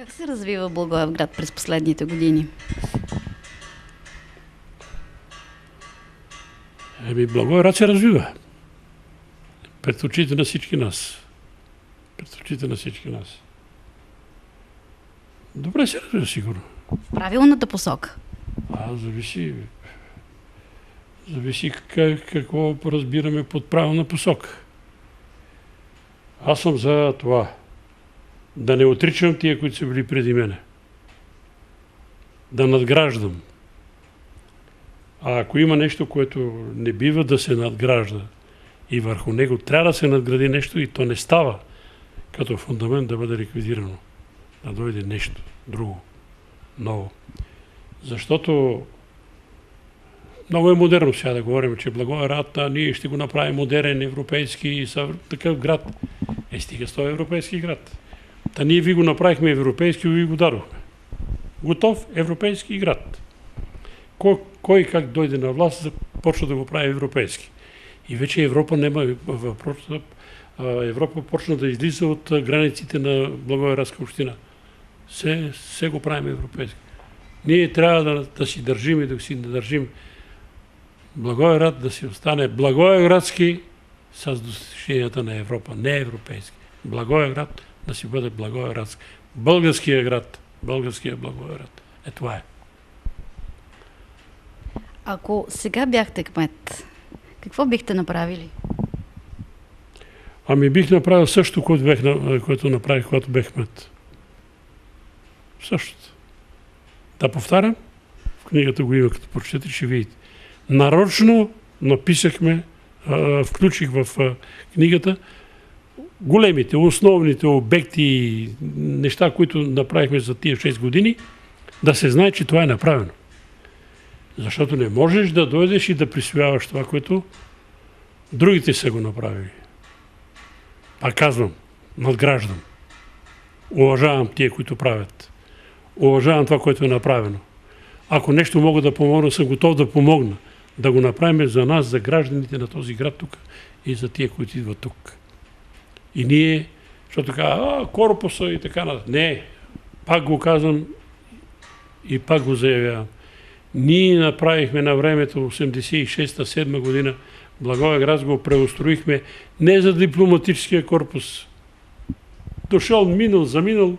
Как се развива Благоевград през последните години? Благоевград се развива. Пред очите на всички нас. Пред очите на всички нас. Добре се развива, сигурно. В правилната посока? Зависи какво разбираме под правилна посока. Аз съм за това да не отричам тия, които са били преди мене. Да надграждам. А ако има нещо, което не бива да се надгражда и върху него трябва да се надгради нещо и то не става като фундамент да бъде ликвидирано. Да дойде нещо друго, ново. Защото много е модерно сега да говорим, че Благоевград, ние ще го направим модерен, европейски, такъв град. Стига с този европейски град. Ние ви го направихме европейски и ви го дадохме. Готов европейски град. Кой как дойде на власт, започва да го прави европейски. И вече Европа няма въпрос. Европа почна да излиза от границите на Благоевградска община. Все го правим европейски. Ние трябва да си държим и да си държим Благоевград да си остане благоевградски с достиженията на Европа, не европейски. Благоевград да си бъде благоевградски. Българския град, българския Благоевград. Това е. Ако сега бяхте кмет, какво бихте направили? Бих направил същото, което направих, когато бех кмет. Същото. Да повтарям, в книгата го има, като прочетете, ще видите. Нарочно написахме, включих в книгата големите, основните обекти, неща, които направихме за тия 6 години, да се знае, че това е направено. Защото не можеш да дойдеш и да присвояваш това, което другите са го направили. Пак казвам, надграждам. Уважавам тия, които правят. Уважавам това, което е направено. Ако нещо мога да помогна, съм готов да помогна. Да го направим за нас, за гражданите на този град тук и за тия, които идват тук. И ние, защото така, корпуса и така нататък. Не, пак го казвам и пак го заявявам. Ние направихме на времето 86-7 година Благоевград, го преустроихме не за дипломатическия корпус. Дошъл, минал, заминал.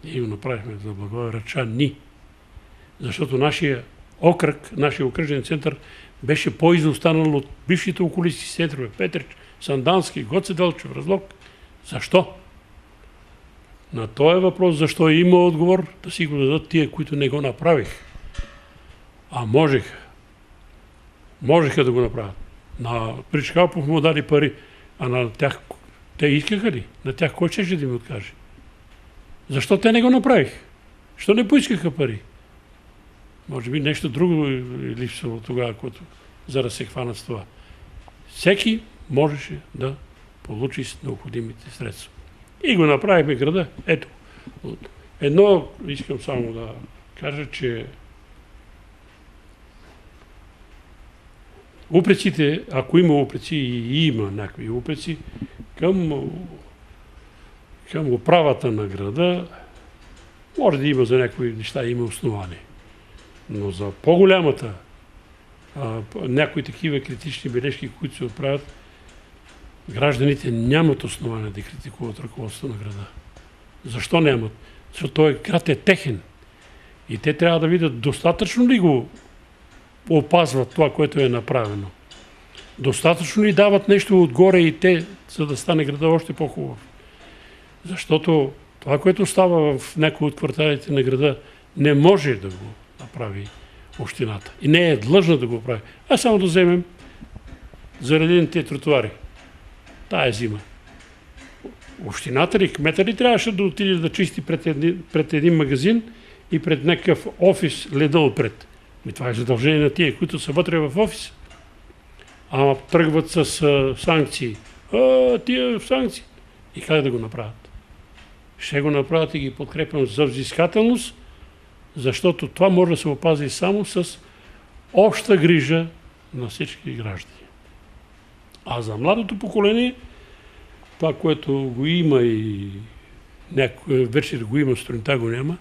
Ние го направихме за благоевградчани. Защото нашия окръг, нашия окръжен център беше по-изостанал от бившите околисти центрове. Петрич, Сандански, Гоце Делчев, Разлог. Защо? На този въпрос, защо има отговор, да си го дадат тия, които не го направих. А можеха. Можеха да го направят. На Причкалпов му дали пари, а на тях те искаха ли? На тях кой ще да ми откаже? Защо те не го направих? Защо не поискаха пари? Може би нещо друго липсвало тогава, за да се хванат с това. Всеки можеше да получи с необходимите средства. И го направихме града. Ето. Едно искам само да кажа, че упреците, ако има упреци и има някакви упреци, към управата на града, може да има за някои неща, има основание. Но за по-голямата, някои такива критични бележки, които се отправят, гражданите нямат основание да критикуват ръководството на града. Защо нямат? Защото този град е техен. И те трябва да видят достатъчно ли го опазват това, което е направено. Достатъчно ли дават нещо отгоре и те, за да стане града още по-хубав. Защото това, което става в някои от кварталите на града, не може да го направи общината. И не е длъжна да го прави. А само да вземем заредените тротуари. Тая зима. Общината ли, кмета ли трябваше да отиде да чисти пред един магазин и пред някакъв офис леда отпред? Това е задължение на тия, които са вътре в офис. Ама тръгват с санкции. Тия санкции. И как да го направят? Ще го направят и ги подкрепям за взискателност, защото това може да се опази само с обща грижа на всички граждани. А за младото поколение, това, което го има и някой вечер го има, сутринта го няма,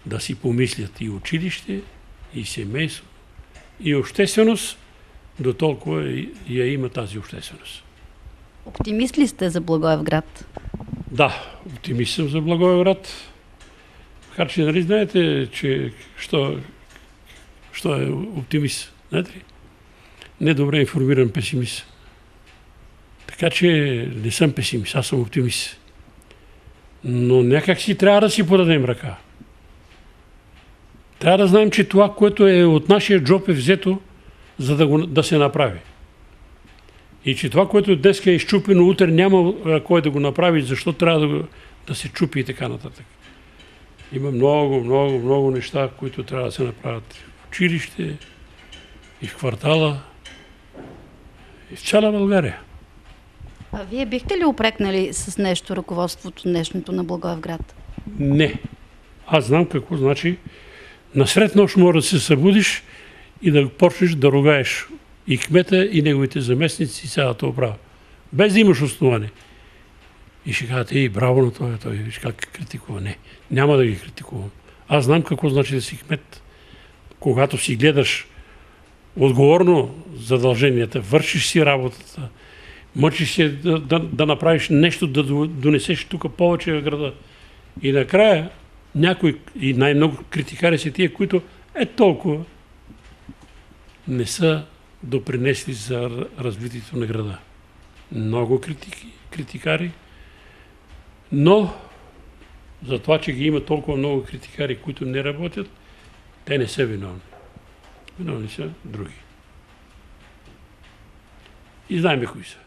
да си помислят и училище, и семейство, и общественост, до толкова я има тази общественост. Оптимист ли сте за Благоевград? Да, оптимист съм за Благоевград. Макар че, нали знаете, че що е оптимист? Знаете ли? Недобре информиран песимист. Така че не съм песимист, аз съм оптимист. Но някак си трябва да си подадем ръка. Трябва да знаем, че това, което е от нашия джоб е взето, за да се направи. И че това, което днес е изчупено, утре няма кой да го направи, защо трябва да се чупи и така нататък. Има много неща, които трябва да се направят в училище, и в квартала, и в цяла България. А вие бихте ли упрекнали с нещо ръководството днешното на Благоевград? Не. Аз знам какво значи насред нощ може да се събудиш и да почнеш да ругаеш и кмета, и неговите заместници, и цялата управа. Без да имаш основание. И ще кажете, браво на това, той виж как критикува. Не, няма да ги критикувам. Аз знам какво значи да си кмет. Когато си гледаш отговорно задълженията, вършиш си работата, мъчиш се да направиш нещо, да донесеш тук повече в града. И накрая някой, и най-много критикари са тия, които толкова не са допринесли за развитието на града. Много критикари, но за това, че ги има толкова много критикари, които не работят, те не са виновни. Виновни са други. И знаем кои са.